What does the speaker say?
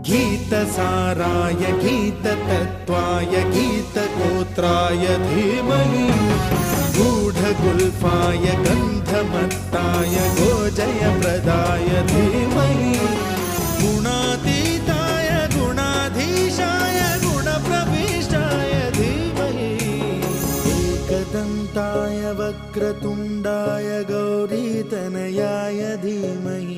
गीतसाराय गीततत्त्वाय गीतगोत्राय धीमहि गूढगुल्फाय गन्धमत्ताय गोजयप्रदाय धीमहि गुणातीताय गुणाधीशाय गुणप्रविष्टाय धीमहि एकदन्ताय वक्रतुण्डाय गौरीतनयाय धीमहि